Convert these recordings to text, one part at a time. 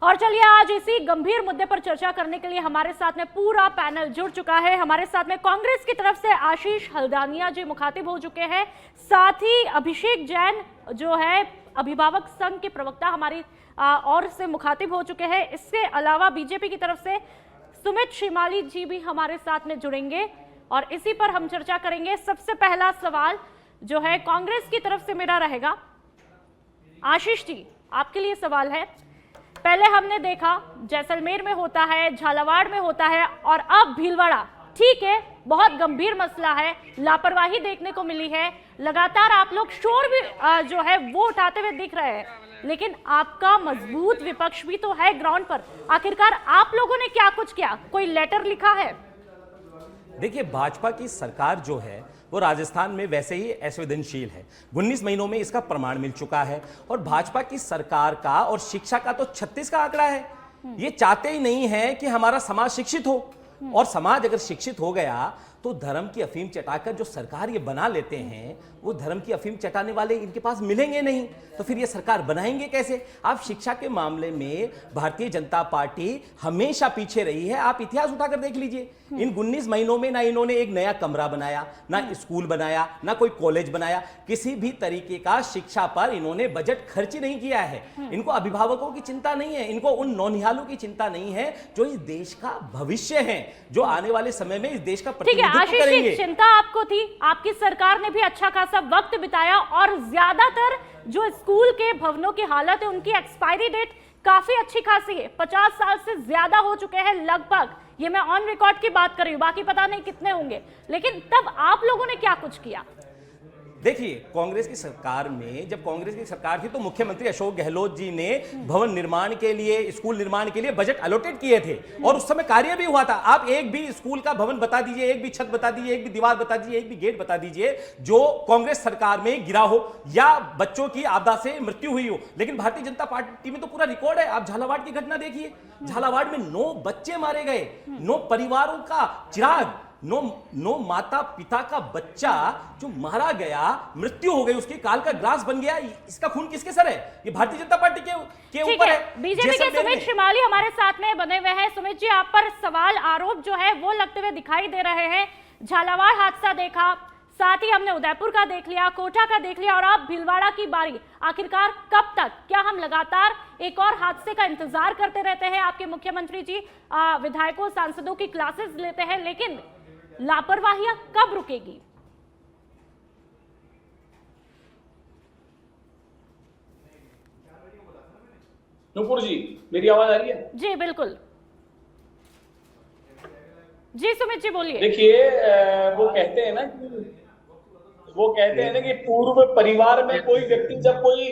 और चलिए आज इसी गंभीर मुद्दे पर चर्चा करने के लिए हमारे साथ में पूरा पैनल जुड़ चुका है। हमारे साथ में कांग्रेस की तरफ से आशीष हल्दानिया जी मुखातिब हो चुके हैं, साथ ही अभिषेक जैन जो है अभिभावक संघ के प्रवक्ता हमारी और से मुखातिब हो चुके हैं। इसके अलावा बीजेपी की तरफ से सुमित श्रीमाली जी भी हमारे साथ में जुड़ेंगे और इसी पर हम चर्चा करेंगे। सबसे पहला सवाल जो है कांग्रेस की तरफ से मेरा रहेगा। आशीष जी, आपके लिए सवाल है। पहले हमने देखा जैसलमेर में होता है, झालावाड़ में होता है और अब भीलवाड़ा। ठीक है, बहुत गंभीर मसला है, लापरवाही देखने को मिली है, लगातार आप लोग शोर भी जो है वो उठाते हुए दिख रहे हैं, लेकिन आपका मजबूत विपक्ष भी तो है ग्राउंड पर। आखिरकार आप लोगों ने क्या कुछ किया? कोई लेटर लिखा है? देखिए, भाजपा की सरकार जो है वो राजस्थान में वैसे ही असंवेदनशील है। 19 महीनों में इसका प्रमाण मिल चुका है और भाजपा की सरकार का और शिक्षा का तो 36 का आंकड़ा है। ये चाहते ही नहीं है कि हमारा समाज शिक्षित हो, और समाज अगर शिक्षित हो गया तो धर्म की अफीम चटाकर जो सरकार ये बना लेते हैं, वो धर्म की अफीम चटाने वाले इनके पास मिलेंगे नहीं, तो फिर ये सरकार बनाएंगे कैसे? आप शिक्षा के मामले में भारतीय जनता पार्टी हमेशा पीछे रही है। आप इतिहास उठाकर देख लीजिए, इन 19 महीनों में ना इन्होंने एक नया कमरा बनाया, ना स्कूल बनाया, ना कोई कॉलेज बनाया, किसी भी तरीके का शिक्षा पर इन्होंने बजट खर्च नहीं किया है। इनको अभिभावकों की चिंता नहीं है, इनको उन नौनिहालों की चिंता नहीं है जो इस देश का भविष्य है, जो आने वाले समय में इस देश का आशीष जी, चिंता आपको थी, आपकी सरकार ने भी अच्छा खासा वक्त बिताया और ज्यादातर जो स्कूल के भवनों की हालत है उनकी एक्सपायरी डेट काफी अच्छी खासी है, 50 साल से ज्यादा हो चुके हैं लगभग। ये मैं ऑन रिकॉर्ड की बात कर रही हूं, बाकी पता नहीं कितने होंगे, लेकिन तब आप लोगों ने क्या कुछ किया? देखिए, कांग्रेस की सरकार में, जब कांग्रेस की सरकार थी तो मुख्यमंत्री अशोक गहलोत जी ने भवन निर्माण के लिए, स्कूल निर्माण के लिए बजट अलॉटेट किए थे और उस समय कार्य भी हुआ था। आप एक भी स्कूल का भवन बता दीजिए, एक भी छत बता दीजिए, एक भी दीवार बता दीजिए, एक भी गेट बता दीजिए जो कांग्रेस सरकार में गिरा हो या बच्चों की आपदा से मृत्यु हुई हो। लेकिन भारतीय जनता पार्टी में तो पूरा रिकॉर्ड है। आप झालावाड़ की घटना देखिए, झालावाड़ में 9 बच्चे मारे गए, 9 परिवारों का चिराग, नो माता पिता का बच्चा जो मारा गया, मृत्यु हो गई, उसकी काल का ग्रास बन गया। इसका खून किसके सर है? ये भारतीय जनता पार्टी के ऊपर है। बीजेपी के सुमित श्रीमाली हमारे साथ में बने हुए हैं। सुमित जी, आप पर सवाल आरोप जो है वो लगते हुए दिखाई दे रहे हैं। झालावाड़ हादसा देखा, साथ ही हमने उदयपुर का देख लिया, कोटा का देख लिया और अब भीलवाड़ा की बारी। आखिरकार कब तक? क्या हम लगातार एक और हादसे का इंतजार करते रहते हैं? आपके मुख्यमंत्री जी विधायकों सांसदों की क्लासेस लेते हैं, लेकिन लापरवाहियां कब रुकेगी? नुपुर जी, मेरी आवाज आ रही है? जी बिल्कुल जी, सुमित जी बोलिए। देखिए, वो कहते हैं ना कि पूर्व परिवार में कोई व्यक्ति जब कोई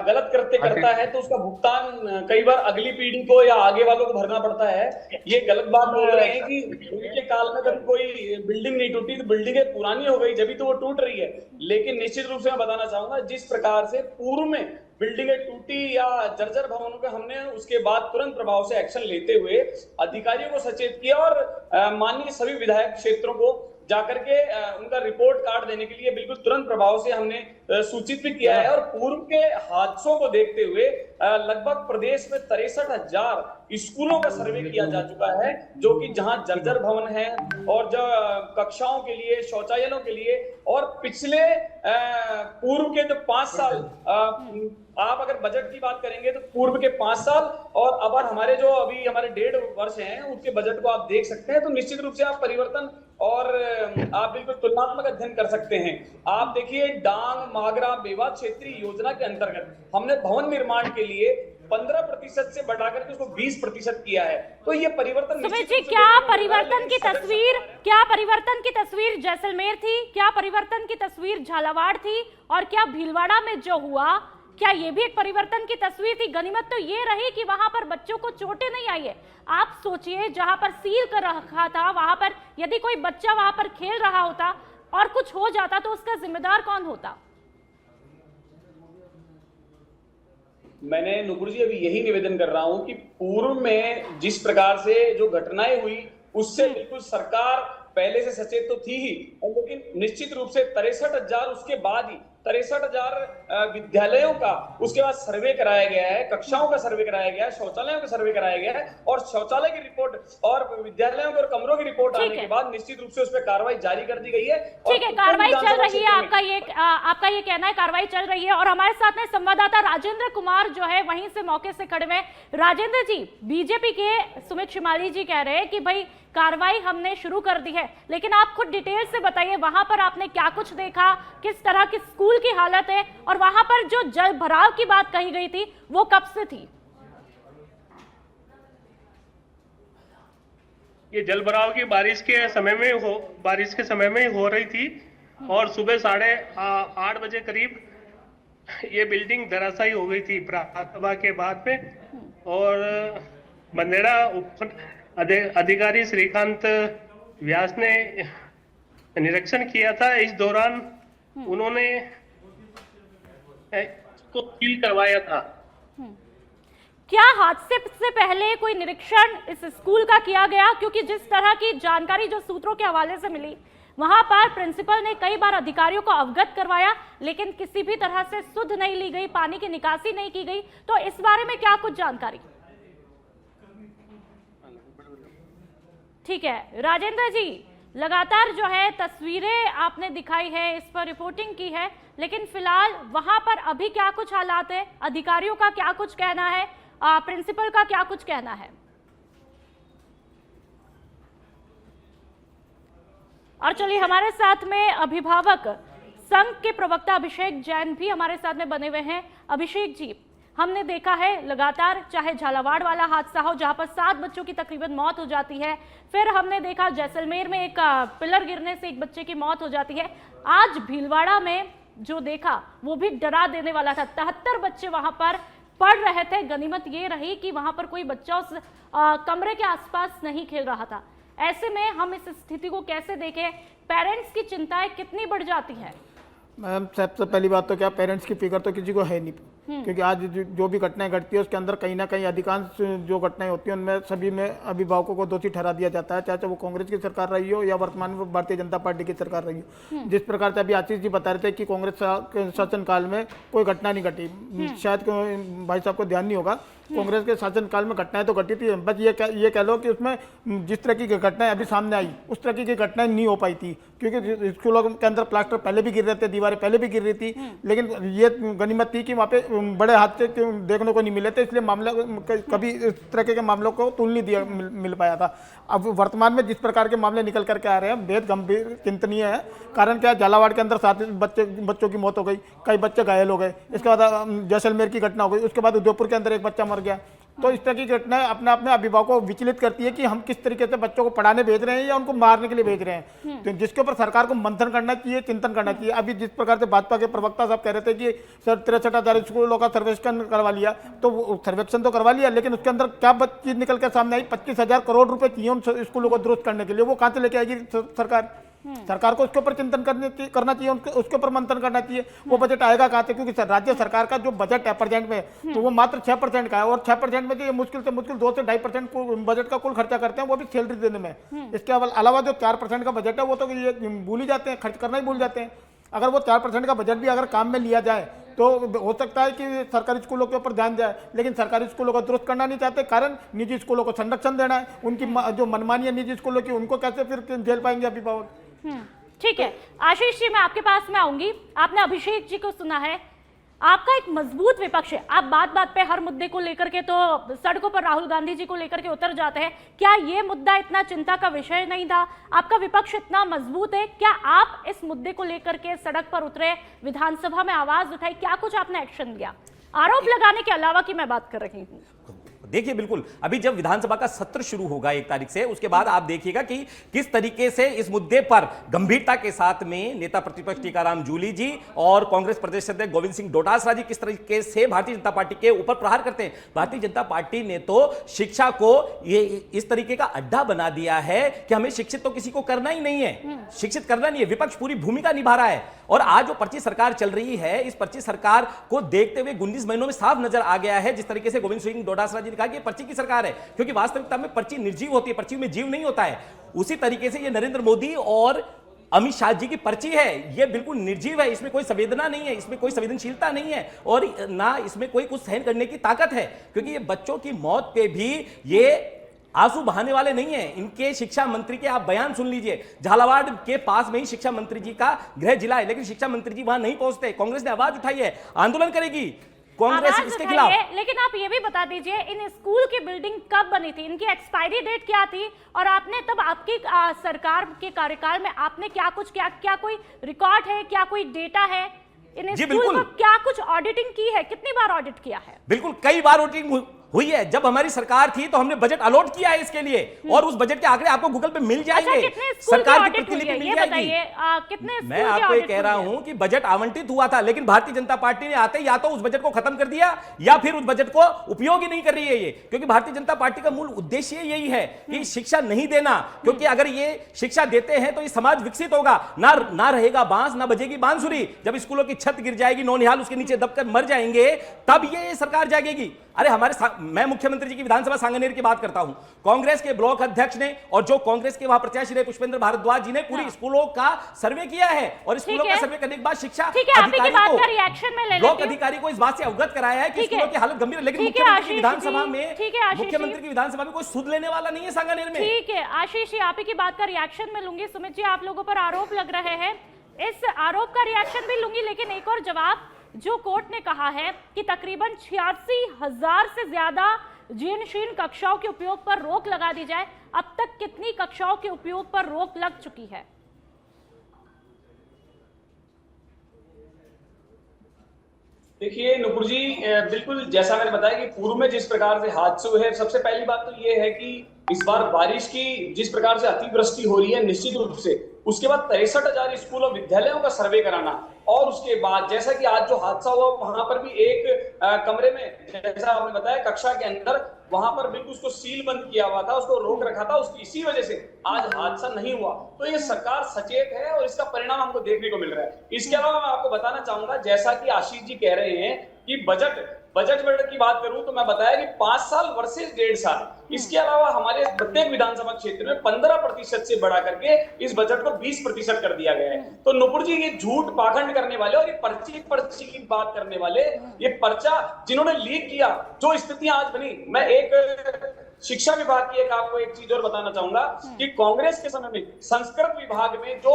गलत कृत्य करता है तो उसका भुगतान कई बार अगली पीढ़ी को या आगे वालों को भरना पड़ता है। ये गलत बात बोल रहे हैं कि उनके काल में कभी कोई बिल्डिंग नहीं टूटी, तो बिल्डिंगें पुरानी हो गई जब तो वो टूट रही है। लेकिन निश्चित रूप से मैं बताना चाहूंगा, जिस प्रकार से पूर्व में बिल्डिंगें टूटी या जर्जर भवनों पे हमने उसके बाद तुरंत प्रभाव से एक्शन लेते हुए अधिकारियों को सचेत किया और माननीय सभी विधायक क्षेत्रों को जाकर के उनका रिपोर्ट कार्ड देने के लिए बिल्कुल तुरंत प्रभाव से हमने सूचित भी किया है। और पूर्व के हादसों को देखते हुए लगभग प्रदेश में 63,000 स्कूलों का सर्वे किया जा चुका है, जो कि जहां जर्जर भवन है और जो कक्षाओं के लिए, शौचालयों के लिए, और पिछले पूर्व के जो 5 साल, आप अगर बजट की बात करेंगे तो पूर्व के 5 साल और अब हमारे जो अभी हमारे 1.5 वर्ष हैं उसके बजट को आप देख सकते हैं, तो निश्चित रूप से आप परिवर्तन और आप बिल्कुल तुलनात्मक अध्ययन कर सकते हैं। आप देखिए, डांग मागरा बेवा क्षेत्रीय योजना के अंतर्गत हमने भवन निर्माण के लिए 15% से बढ़ाकर के उसको 20% किया है। तो ये परिवर्तन सुमित जी, क्या परिवर्तन की तस्वीर जैसलमेर थी? क्या परिवर्तन की तस्वीर झालावाड़ थी? और क्या भीलवाड़ा में जो हुआ, क्या ये भी एक परिवर्तन की तस्वीर थी? गनीमत तो ये रही कि वहां पर बच्चों को चोटें नहीं आई है। आप सोचिए, जहां पर सील कर रखा था वहां पर यदि कोई बच्चा वहां पर खेल रहा होता और कुछ हो जाता तो उसका जिम्मेदार कौन होता? मैंने नुपुर जी अभी यही निवेदन कर रहा हूं कि पूर्व में जिस प्रकार से जो घटनाएं हुई उससे बिल्कुल सरकार पहले से सचेत तो थी ही, लेकिन निश्चित रूप से 63,000 उसके बाद ही 63,000 विद्यालयों का उसके बाद सर्वे कराया गया है, कक्षाओं का सर्वे कराया गया है, शौचालयों का सर्वे कराया गया है, और शौचालय की रिपोर्ट और विद्यालयों के और कमरों की रिपोर्ट आने के बाद निश्चित रूप से उस पर कार्रवाई जारी कर दी गई है। ठीक है, कार्रवाई चल रही है, आपका ये कहना है कार्रवाई चल रही है। और हमारे साथ में संवाददाता राजेंद्र कुमार जो है वहीं से मौके से खड़े हुए। राजेंद्र जी, बीजेपी के सुमित शिमाली जी कह रहे हैं कि भाई कार्रवाई हमने शुरू कर दी है, लेकिन आप खुद डिटेल से बताइए वहां पर आपने क्या कुछ देखा, किस तरह की स्कूल की हालत है, और वहां पर जो जल भराव की बात कही गई थी वो कब से थी? ये जल भराव की बारिश के समय में ही हो रही थी, और सुबह 8:30 बजे करीब ये बिल्डिंग धराशायी हो गई थी प्रातः के बाद में। और बंदेड़ा अधिकारी श्रीकांत व्यास ने निरीक्षण किया था। इस दौरान उन्होंने इसको सील करवाया था। क्या हादसे से पहले कोई निरीक्षण इस स्कूल का किया गया? क्योंकि जिस तरह की जानकारी जो सूत्रों के हवाले से मिली, वहां पर प्रिंसिपल ने कई बार अधिकारियों को अवगत करवाया, लेकिन किसी भी तरह से सुध नहीं ली गई, पानी की निकासी नहीं की गई। तो इस बारे में क्या कुछ जानकारी? ठीक है राजेंद्र जी, लगातार जो है तस्वीरें आपने दिखाई है, इस पर रिपोर्टिंग की है, लेकिन फिलहाल वहां पर अभी क्या कुछ हालात है, अधिकारियों का क्या कुछ कहना है, प्रिंसिपल का क्या कुछ कहना है? और चलिए, हमारे साथ में अभिभावक संघ के प्रवक्ता अभिषेक जैन भी हमारे साथ में बने हुए हैं। अभिषेक जी, हमने देखा है लगातार, चाहे झालावाड़ वाला हादसा हो जहां पर 7 बच्चों की तकरीबन मौत हो जाती है, फिर हमने देखा जैसलमेर में एक पिलर गिरने से एक बच्चे की मौत हो जाती है, आज भीलवाड़ा में जो देखा वो भी डरा देने वाला था। 73 बच्चे वहां पर पढ़ रहे थे। गनीमत ये रही कि वहां पर कोई बच्चा उस कमरे के आसपास नहीं खेल रहा था। ऐसे में हम इस स्थिति को कैसे देखें? पेरेंट्स की चिंताएं कितनी बढ़ जाती है? मैम, सबसे पहली बात तो क्या, पेरेंट्स की फिक्र तो किसी को है नहीं, क्योंकि आज जो भी घटनाएं घटती है उसके अंदर कहीं ना कहीं अधिकांश जो घटनाएं होती हैं उनमें सभी में अभिभावकों को दोषी ठहरा दिया जाता है, चाहे वो कांग्रेस की सरकार रही हो या वर्तमान में भारतीय जनता पार्टी की सरकार रही हो। जिस प्रकार से अभी आशीष जी बता रहे थे कि कांग्रेस शासनकाल में कोई घटना नहीं घटी, शायद भाई साहब को ध्यान नहीं होगा, कांग्रेस के शासनकाल में घटनाएं तो घटी थी, बस ये कह लो कि उसमें जिस तरह की घटनाएं अभी सामने आई उस तरह की घटनाएं नहीं हो पाई थी, क्योंकि स्कूलों के अंदर प्लास्टर पहले भी गिर रहे थे, दीवारें पहले भी गिर रही थी, लेकिन ये गनीमत थी कि वहाँ पे बड़े हादसे देखने को नहीं मिले थे, इसलिए मामला कभी इस तरह के मामलों को तुल नहीं मिल पाया था। अब वर्तमान में जिस प्रकार के मामले निकल करके आ रहे हैं बेहद गंभीर चिंतनीय है। कारण क्या है, झालावाड़ के अंदर 7 बच्चों की मौत हो गई, कई बच्चे घायल हो गए, इसके बाद जैसलमेर की घटना हो गई, उसके बाद उदयपुर के अंदर एक बच्चा मर गया। तो इस तरह की घटनाएं अपने आप में अभिभावकों को विचलित करती है कि हम किस तरीके से बच्चों को पढ़ाने भेज रहे हैं या उनको मारने के लिए भेज रहे हैं, तो जिसके ऊपर सरकार को मंथन करना चाहिए, चिंतन करना चाहिए। अभी जिस प्रकार से भाजपा के प्रवक्ता साहब कह रहे थे कि सर 63,000 स्कूलों का सर्वेक्षण करवा लिया, तो सर्वेक्षण तो करवा लिया, लेकिन उसके अंदर क्या चीज निकल कर सामने आई? 25,000 करोड़ रुपए चाहिए उन स्कूलों को दुरुस्त करने के लिए, वो कहां से लेके आएगी सरकार? सरकार को उसके ऊपर चिंतन करना चाहिए, उसके ऊपर मंथन करना चाहिए। वो बजट आएगा कहां से? क्योंकि राज्य सरकार का जो बजट है प्रेजेंट में, तो वो मात्र 6% का है, और 6% में जो मुश्किल से मुश्किल 2 से 2.5% बजट का कुल खर्चा करते हैं, वो भी सैलरी देने में। इसके अलावा जो 4% का बजट है वो तो ये भूल ही जाते हैं, खर्च करना ही भूल जाते हैं। अगर वो 4% का बजट भी अगर काम में लिया जाए तो हो सकता है कि सरकारी स्कूलों के ऊपर ध्यान जाए, लेकिन सरकारी स्कूलों को दुरुस्त करना नहीं चाहते, कारण निजी स्कूलों को संरक्षण देना है। उनकी जो मनमानी है निजी स्कूलों की, उनको कैसे फिर झेल पाएंगे अभिभावक? ठीक है आशीष जी, मैं आपके पास में आऊंगी। आपने अभिषेक जी को सुना है, आपका एक मजबूत विपक्ष है, आप बात बात पे हर मुद्दे को लेकर के तो सड़कों पर राहुल गांधी जी को लेकर के उतर जाते हैं। क्या ये मुद्दा इतना चिंता का विषय नहीं था? आपका विपक्ष इतना मजबूत है, क्या आप इस मुद्दे को लेकर के सड़क पर उतरे, विधानसभा में आवाज उठाई, क्या कुछ आपने एक्शन लिया? आरोप लगाने के अलावा की मैं बात कर रही हूँ। देखिए बिल्कुल, अभी जब विधानसभा का सत्र शुरू होगा 1 तारीख से, उसके बाद आप देखिएगा कि किस तरीके से इस मुद्दे पर गंभीरता के साथ में नेता प्रतिपक्ष टीकाराम जूली जी और कांग्रेस प्रदेश अध्यक्ष गोविंद सिंह डोटासरा जी किस तरीके से भारतीय जनता पार्टी के ऊपर प्रहार करते हैं। भारतीय जनता पार्टी ने तो शिक्षा को ये इस तरीके का अड्डा बना दिया है कि हमें शिक्षित तो किसी को करना ही नहीं है, शिक्षित करना नहीं है। विपक्ष पूरी भूमिका निभा रहा है, और आज जो पर्ची सरकार चल रही है, इस पर्ची सरकार को देखते हुए 19 महीनों में साफ नजर आ गया है, जिस तरीके से गोविंद सिंह डोटासरा जी ने कहा कि पर्ची की सरकार है, क्योंकि वास्तविकता में पर्ची निर्जीव होती है, पर्ची में जीव नहीं होता है। उसी तरीके से ये नरेंद्र मोदी और अमित शाह जी की पर्ची है, ये बिल्कुल निर्जीव है, इसमें कोई संवेदना नहीं है, इसमें कोई संवेदनशीलता नहीं है और ना इसमें कोई कुछ सहन करने की ताकत है, क्योंकि ये बच्चों की मौत पे भी ये आंसू बहाने वाले नहीं है। इनके शिक्षा मंत्री के आप बयान सुन लीजिए, झालावाड़ के पास में ही शिक्षा मंत्री जी का गृह जिला है, लेकिन शिक्षा मंत्री जी वहां नहीं पहुंचते। कांग्रेस ने आवाज उठाई है, आंदोलन करेगी कांग्रेस आवाज इसके उठाई खिलाफ। है, लेकिन आप ये भी बता दीजिए इन स्कूल की बिल्डिंग कब बनी थी, इनकी एक्सपायरी डेट क्या थी और आपने तब आपकी सरकार के कार्यकाल में आपने क्या कुछ क्या कोई रिकॉर्ड है, क्या कोई डेटा है? इन जी, स्कूल बिल्कुल। को क्या कुछ ऑडिटिंग की है, कितनी बार ऑडिट किया है? बिल्कुल, कई बार ऑडिटिंग हुई है। जब हमारी सरकार थी तो हमने बजट अलॉट किया है इसके लिए और उस बजट के आंकड़े आपको गूगल पे मिल जाएंगे। अच्छा, कितने स्कूल सरकार की ऑडिट हुई प्रतिलिपि है मिल ये जाएगी। बताइए, कितने स्कूल मैं की आपको ये ऑडिट कह हुई रहा है? हूं कि बजट आवंटित हुआ था, लेकिन भारतीय जनता पार्टी ने आते या तो उस बजट को खत्म कर दिया या फिर उस बजट को उपयोग ही नहीं कर रही है ये, क्योंकि भारतीय जनता पार्टी का मूल उद्देश्य यही है कि शिक्षा नहीं देना, क्योंकि अगर ये शिक्षा देते हैं तो ये समाज विकसित होगा, ना रहेगा बांस ना बजेगी बांसुरी। जब स्कूलों की छत गिर जाएगी, नौनिहाल उसके नीचे दबकर मर जाएंगे, तब ये सरकार जागेगी। अरे मैं मुख्यमंत्री जी की विधानसभा सांगनेर की बात करता हूं, कांग्रेस के ब्लॉक अध्यक्ष ने और जो कांग्रेस के वहां प्रत्याशी रहे पुष्पेंद्र भारद्वाज जी ने पूरी स्कूलों का सर्वे किया है और स्कूलों का सर्वे करने के बाद शिक्षा ब्लॉक अधिकारी को इस बात से अवगत कराया है कि स्कूलों की हालत गंभीर है, लेकिन मुख्यमंत्री की विधानसभा में कोई सुध लेने वाला नहीं है सांगनेर में। ठीक है आशीष जी, आप ही की बात का रिएक्शन में लूंगी। सुमित जी, आप लोगों पर आरोप लग रहे हैं, इस आरोप का रिएक्शन भी लूंगी, लेकिन एक और जवाब। जो कोर्ट ने कहा है कि तकरीबन 86,000 से ज्यादा जीर्णशीर्ण कक्षाओं के उपयोग पर रोक लगा दी जाए, अब तक कितनी कक्षाओं के उपयोग पर रोक लग चुकी है? देखिए नुपुर जी, बिल्कुल जैसा मैंने बताया कि पूर्व में जिस प्रकार से हादसे हुए हैं, सबसे पहली बात तो ये है कि इस बार बारिश की जिस प्रकार से अतिवृष्टि हो रही है, निश्चित रूप से उसके बाद 63,000 स्कूल और विद्यालयों का सर्वे कराना और उसके बाद जैसा कि आज जो हादसा हुआ वहां पर भी एक कमरे में, जैसा आपने बताया, कक्षा के अंदर वहां पर बिल्कुल उसको सील बंद किया हुआ था, उसको रोक रखा था, उसकी इसी वजह से आज हादसा नहीं हुआ। तो ये सरकार सचेत है और इसका परिणाम हमको देखने को मिल रहा है। इसके अलावा मैं आपको बताना चाहूंगा, जैसा कि आशीष जी कह रहे हैं कि बजट की बात करूं तो मैं बताया कि 5 साल वर्सेस 1.5 साल। इसके अलावा हमारे प्रत्येक विधानसभा क्षेत्र में 15% से बढ़ा करके इस बजट को 20% कर दिया गया है। तो नुपुर जी, ये झूठ पाखंड करने वाले और ये पर्ची की बात करने वाले, ये पर्चा जिन्होंने लीक किया, जो स्थितियां आज बनी, मैं एक शिक्षा विभाग की आपको एक चीज और बताना चाहूंगा कि कांग्रेस के समय में संस्कृत विभाग में जो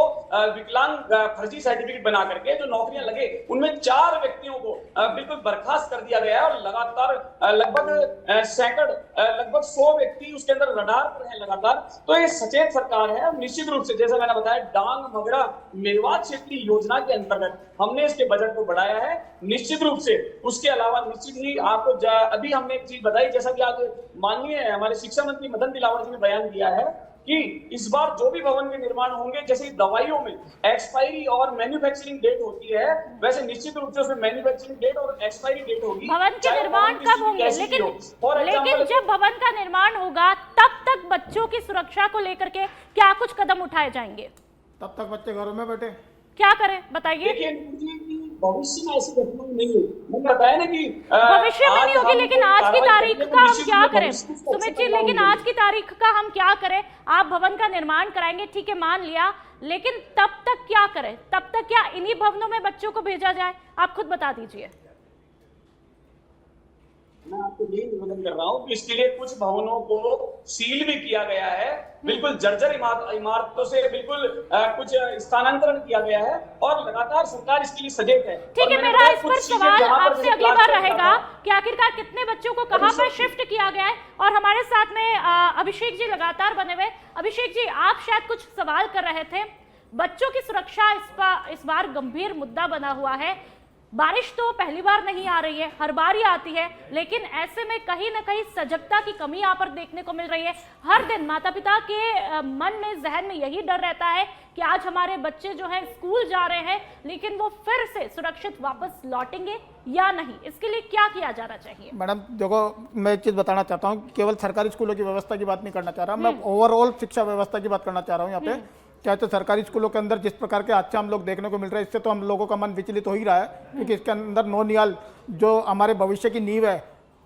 विकलांग फर्जी सर्टिफिकेट बना करके जो नौकरियां लगे, उनमें 4 व्यक्तियों को बिल्कुल बर्खास्त कर दिया गया और लगातार लगभग 100 व्यक्ति उसके अंदर रडार पर है लगातार। तो ये सचेत सरकार है। निश्चित रूप से जैसा मैंने बताया, डांग मगरा मेवात क्षेत्रीय योजना के अंतर्गत हमने इसके बजट को बढ़ाया है निश्चित रूप से। उसके अलावा निश्चित ही आपको अभी हमने एक चीज बताई, जैसा कि आज माननीय हमारे शिक्षा मंत्री मदन दिलावर जी ने बयान दिया है कि इस बार जो भी भवन के निर्माण होंगे, जैसे दवाइयों में एक्सपायरी और मैन्युफैक्चरिंग डेट होती है, वैसे निश्चित रूप से उसमें मैन्युफैक्चरिंग डेट और एक्सपायरी डेट होगी। भवन के निर्माण कब होंगे? लेकिन जब भवन का निर्माण होगा तब तक बच्चों की सुरक्षा को लेकर के क्या कुछ कदम उठाए जाएंगे? तब तक बच्चे घरों में बैठे, क्या करें बताइए? देखिए भविष्य में ऐसी घटना नहीं है, मैंने बताया ना कि भविष्य में नहीं होगी, लेकिन आज की तारीख का हम क्या करें सुमित जी? लेकिन आज की तारीख का हम क्या करें? आप भवन का निर्माण कराएंगे, ठीक है, मान लिया, लेकिन तब तक क्या करें? तब तक क्या इन्हीं भवनों में बच्चों को भेजा जाए? आप खुद बता दीजिए। मैं आपको यही निवेदन कर रहा हूँ कि इसके लिए कुछ भवनों को सील भी किया गया है, बिल्कुल जर्जर इमारतों से बिल्कुल कुछ स्थानांतरण किया गया है और लगातार सरकार इसके लिए सजग है। ठीक है, मेरा इस पर सवाल आपसे अगली बार रहेगा कि आखिरकार कितने बच्चों को कहां पर शिफ्ट किया गया है। और हमारे साथ में अभिषेक जी लगातार बने हुए। अभिषेक जी, आप शायद कुछ सवाल कर रहे थे। बच्चों की सुरक्षा इस बार गंभीर मुद्दा बना हुआ है। बारिश तो पहली बार नहीं आ रही है, हर बार ही आती है, लेकिन ऐसे में कहीं ना कहीं सजगता की कमी यहाँ पर देखने को मिल रही है। हर दिन माता पिता के मन में, जहन में यही डर रहता है कि आज हमारे बच्चे जो हैं स्कूल जा रहे हैं, लेकिन वो फिर से सुरक्षित वापस लौटेंगे या नहीं। इसके लिए क्या किया जाना चाहिए? मैडम देखो, मैं एक चीज़ बताना चाहता हूँ, केवल सरकारी स्कूलों की व्यवस्था की बात नहीं करना चाह रहा, मैं ओवरऑल शिक्षा व्यवस्था की बात करना चाह रहा हूँ यहाँ पे। क्या तो सरकारी स्कूलों के अंदर जिस प्रकार के अच्छा हम लोग देखने को मिल रहा है, इससे तो हम लोगों का मन विचलित हो ही रहा है, क्योंकि इसके अंदर नौनिहाल जो हमारे भविष्य की नींव है,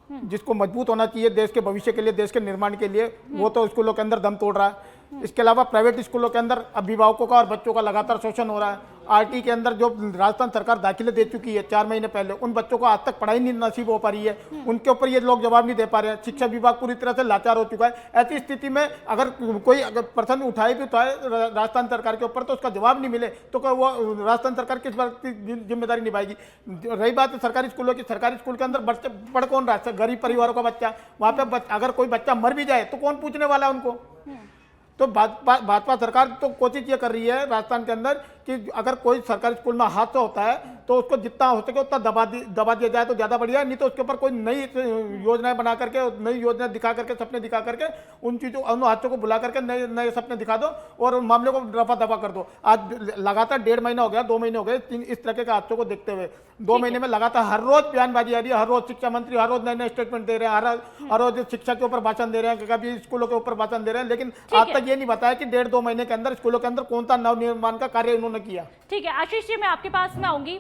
जिसको मजबूत होना चाहिए देश के भविष्य के लिए, देश के निर्माण के लिए, वो तो स्कूलों के अंदर दम तोड़ रहा है। इसके अलावा प्राइवेट स्कूलों के अंदर अभिभावकों का और बच्चों का लगातार शोषण हो रहा है। आरटी के अंदर जो राजस्थान सरकार दाखिले दे चुकी है 4 महीने पहले, उन बच्चों को आज तक पढ़ाई नहीं नसीब हो पा रही है, उनके ऊपर ये लोग जवाब नहीं दे पा रहे हैं। शिक्षा विभाग पूरी तरह से लाचार हो चुका है। ऐसी स्थिति में अगर कोई प्रश्न उठाए भी उठाए राजस्थान सरकार के ऊपर, तो उसका जवाब नहीं मिले तो वो राजस्थान सरकार किस बात की जिम्मेदारी निभाएगी। रही बात सरकारी स्कूलों की, सरकारी स्कूल के अंदर बच्चे पढ़ कौन रहा है? गरीब परिवारों का बच्चा, वहाँ पे अगर कोई बच्चा मर भी जाए तो कौन पूछने वाला है उनको? तो भाजपा सरकार तो कोशिश ये कर रही है राजस्थान के अंदर कि अगर कोई सरकारी स्कूल में हादसा होता है तो उसको जितना हो सके उतना दबा दिया जाए तो ज़्यादा बढ़िया है, नहीं तो उसके ऊपर कोई नई योजनाएं बना करके, नई योजनाएं दिखा करके, सपने दिखा करके, उन चीज़ों उन हादसों को बुला करके नए नए सपने दिखा दो और उन मामले को रफा दफा कर दो। आज लगातार 1.5 महीना हो गया, 2 महीने हो गए इस तरह के हादसों को देखते हुए। 2 महीने में लगातार हर रोज बयानबाजी आ रही है, हर रोज शिक्षा मंत्री हर रोज नए नए स्टेटमेंट दे रहे हैं, हर रोज शिक्षा के ऊपर भाषण दे रहे हैं, कभी स्कूलों के ऊपर भाषण दे रहे हैं, लेकिन आज तक ये नहीं बताया कि 1.5-2 महीने के अंदर स्कूलों के अंदर कौन सा नवनिर्माण का कार्य इन्होंने किया। ठीक है आशीष जी, मैं आपके पास में आऊंगी।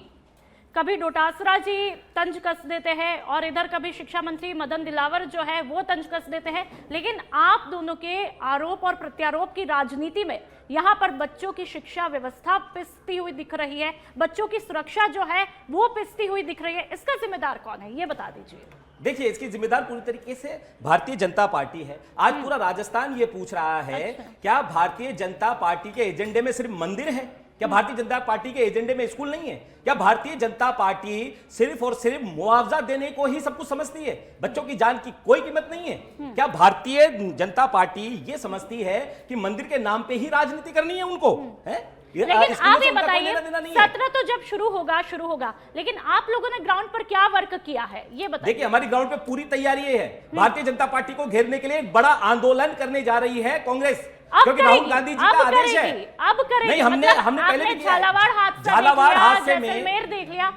कभी डोटासरा जी तंज कस देते हैं और इधर कभी शिक्षा मंत्री मदन दिलावर जो है वो तंज कस देते हैं, लेकिन आप दोनों के आरोप और प्रत्यारोप की राजनीति में यहाँ पर बच्चों की शिक्षा व्यवस्था पिसती हुई दिख रही है, बच्चों की सुरक्षा जो है वो पिसती हुई दिख रही है। इसका जिम्मेदार कौन है, ये बता दीजिए। देखिए, इसकी जिम्मेदार पूरी तरीके से भारतीय जनता पार्टी है। आज पूरा राजस्थान ये पूछ रहा है, क्या भारतीय जनता पार्टी के एजेंडे में सिर्फ मंदिर है? क्या भारतीय जनता पार्टी के एजेंडे में स्कूल नहीं है? क्या भारतीय जनता पार्टी सिर्फ और सिर्फ मुआवजा देने को ही सब कुछ समझती है? बच्चों की जान की कोई कीमत नहीं है? क्या भारतीय जनता पार्टी ये समझती है कि मंदिर के नाम पे ही राजनीति करनी है उनको? है? लेकिन आप ये बताइए, सत्र तो जब शुरू होगा, लेकिन आप लोगों ने ग्राउंड पर क्या वर्क किया है ये बताइए। देखिए, हमारी ग्राउंड पे पूरी तैयारी है। भारतीय जनता पार्टी को घेरने के लिए एक बड़ा आंदोलन करने जा रही है कांग्रेस, क्योंकि राहुल गांधी जी का आदेश है। अब करेंगे नहीं, हमने पहले भी किया। झालावाड़ हादसे में देख लिया,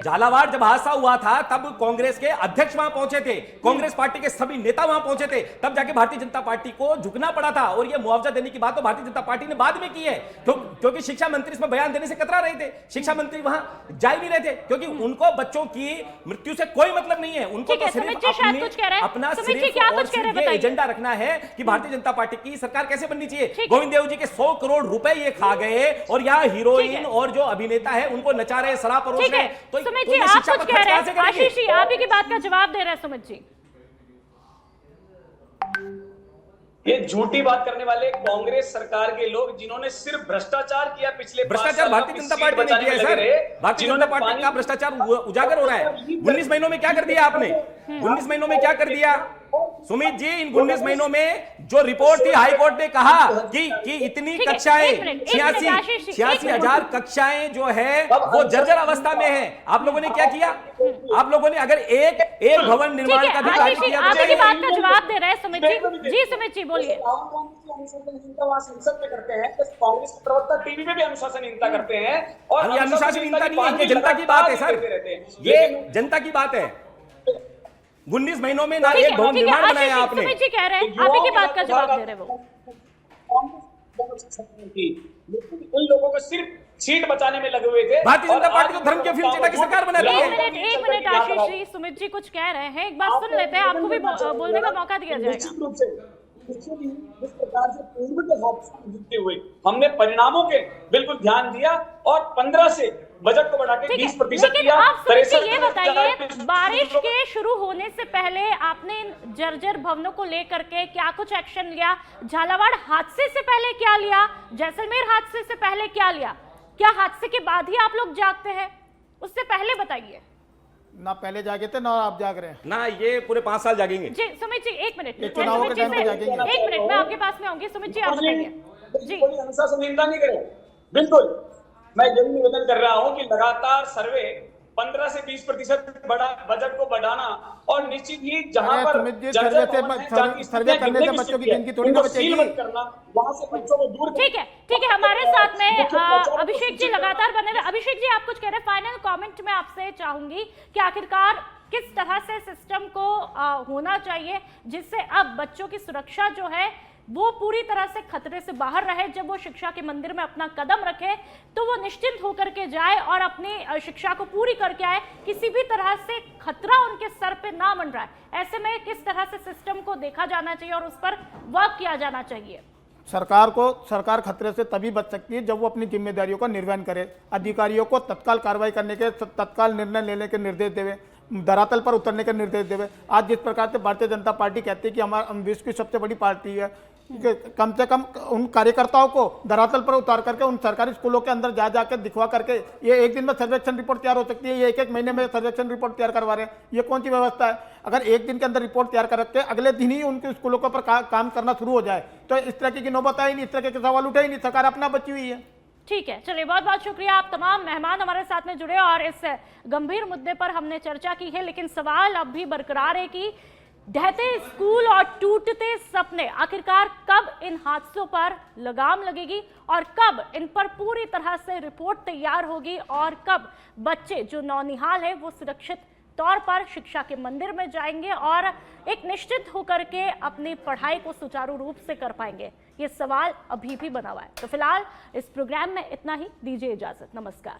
झालावाड़ जब हादसा हुआ था तब कांग्रेस के अध्यक्ष वहां पहुंचे थे, कांग्रेस पार्टी के सभी नेता वहां पहुंचे थे, तब जाके भारतीय जनता पार्टी को झुकना पड़ा था। और ये मुआवजा देने की बात तो भारतीय जनता पार्टी ने बाद में की है, क्योंकि शिक्षा मंत्री इसमें बयान देने से कतरा रहे थे। शिक्षा मंत्री वहां जा नहीं रहे थे क्योंकि उनको बच्चों की मृत्यु से कोई मतलब नहीं है। उनको तो सिर्फ अपना एजेंडा रखना है कि भारतीय जनता पार्टी की सरकार कैसे बननी चाहिए। गोविंद देव जी के 100 करोड़ रुपए ये खा गए और यहाँ हीरोइन और जो अभिनेता है उनको नचा रहे, शराब परोस रहे। तो सुमित जी आप कुछ कह रहे हैं, आशीष जी आप ही की बात का जवाब दे रहे हैं। सुमित जी, ये झूठी बात करने वाले कांग्रेस सरकार के लोग जिन्होंने सिर्फ भ्रष्टाचार किया पिछले भ्रष्टाचार भारतीय जनता पार्टी ने किया है सर। भारतीय जनता पार्टी का भ्रष्टाचार उजागर हो रहा है। 19 महीनों में क्या कर दिया आपने? 19 महीनों में क्या कर दिया सुमित जी? इन 19 महीनों में जो रिपोर्ट थी, हाई कोर्ट ने कहा कि इतनी कक्षाएं 86,000 कक्षाएं जो है वो जर्जर अवस्था में है। आप लोगों ने क्या किया? आप लोगों ने अगर एक भवन निर्माण का भी कार्य किया तो आपकी बात का जवाब दे रहे हैं सुमित जी। जी सुमित जी बोलिए। संसद में करते हैं, कांग्रेस के प्रवक्ता टीवी में भी अनुशासनहीनता करते हैं। और अनुशासनहीनता नहीं है, ये जनता की बात है सर, ये जनता की बात है। 19 महीनों में ना एक भवन निर्माण बनाया आपने। सुमित जी कह रहे हैं, आप ही की बात का जवाब दे रहे वो। लेकिन उन लोगों को सिर्फ सीट बचाने में लगे हुए थे। भारतीय जनता पार्टी को धर्म के फिल्म चेता की सरकार बना रही है। एक मिनट आशीष जी, सुमित जी कुछ कह रहे हैं, एक बात सुन लेते हैं, आपको भी बोलने का मौका दिया जाएगा। जिस प्रकार से पूर्व के हादसे जीतते हुए हमने परिणामों के बिल्कुल ध्यान दिया और 15 से बजट को बढ़ा के 20% किया। आप सुमित जी ये बताइए, बारिश के शुरू होने से पहले आपने इन जर्जर भवनों को लेकर के क्या कुछ एक्शन लिया? झालावाड़ हादसे से पहले क्या लिया? जैसलमेर हादसे से पहले क्या लिया? क्या हादसे के बाद ही आप लोग जागते हैं? उससे पहले बताइए। ना पहले जागे थे ना आप जाग रहे हैं ना, ये पूरे 5 साल जागेंगे। जी सुमित जी एक मिनट, चुनावों के टाइम पे जागेंगे। एक मिनट मैं आपके पास में आऊंगी। सुमित जी आप बताइए। जी कोई अनुशासनहीनता नहीं करे, बिल्कुल। मैं यही निवेदन कर रहा हूं कि लगातार सर्वे 15 से 20% बड़ा बजट को बढ़ाना और निश्चित ही जहां पर सर्वे करने से बच्चों की जिंदगी थोड़ी ना बचेगी, वहां से बच्चों को दूर। ठीक है हमारे साथ में अभिषेक जी लगातार बने रहे। अभिषेक जी आप कुछ कह रहे हैं, फाइनल कमेंट में आपसे चाहूंगी कि आखिरकार किस तरह से सिस्टम को होना चाहिए जिससे अब बच्चों की सुरक्षा जो है वो पूरी तरह से खतरे से बाहर रहे। जब वो शिक्षा के मंदिर में अपना कदम रखे तो वो निश्चिंत होकर के जाए और अपनी शिक्षा को पूरी करके आए, किसी भी तरह से खतरा उनके सर पे ना मंडराए। ऐसे में किस तरह से सिस्टम को देखा जाना चाहिए और उस पर वर्क किया जाना चाहिए? सरकार खतरे से तभी बच सकती है जब वो अपनी जिम्मेदारियों का निर्वहन करे, अधिकारियों को तत्काल कार्रवाई करने के, तत्काल निर्णय लेने के निर्देश देवे, धरातल पर उतरने के निर्देश देवे। आज जिस प्रकार से भारतीय जनता पार्टी कहती है कि हम विश्व की सबसे बड़ी पार्टी है, कम से कम उन कार्यकर्ताओं को धरातल पर उतार करके उन सरकारी स्कूलों के अंदर जा जाकर दिखवा करके, ये एक दिन में सर्वेक्षण रिपोर्ट तैयार हो सकती है, ये एक महीने में सर्वेक्षण रिपोर्ट तैयार करवा रहे हैं, ये कौन सी व्यवस्था है? अगर एक दिन के अंदर रिपोर्ट तैयार करके अगले दिन ही उनके स्कूलों के ऊपर काम करना शुरू हो जाए तो इस तरह की नौबत आई नहीं, इस तरह के सवाल उठे ही नहीं, सरकार अपना बची हुई है। ठीक है, चलिए बहुत बहुत शुक्रिया, आप तमाम मेहमान हमारे साथ में जुड़े और इस गंभीर मुद्दे पर हमने चर्चा की है। लेकिन सवाल अब भी बरकरार है कि ढहते स्कूल और टूटते सपने, आखिरकार कब इन हादसों पर लगाम लगेगी और कब इन पर पूरी तरह से रिपोर्ट तैयार होगी और कब बच्चे जो नौनिहाल है वो सुरक्षित तौर पर शिक्षा के मंदिर में जाएंगे और एक निश्चित होकर के अपनी पढ़ाई को सुचारू रूप से कर पाएंगे, ये सवाल अभी भी बना हुआ है। तो फिलहाल इस प्रोग्राम में इतना ही, दीजिए इजाजत, नमस्कार।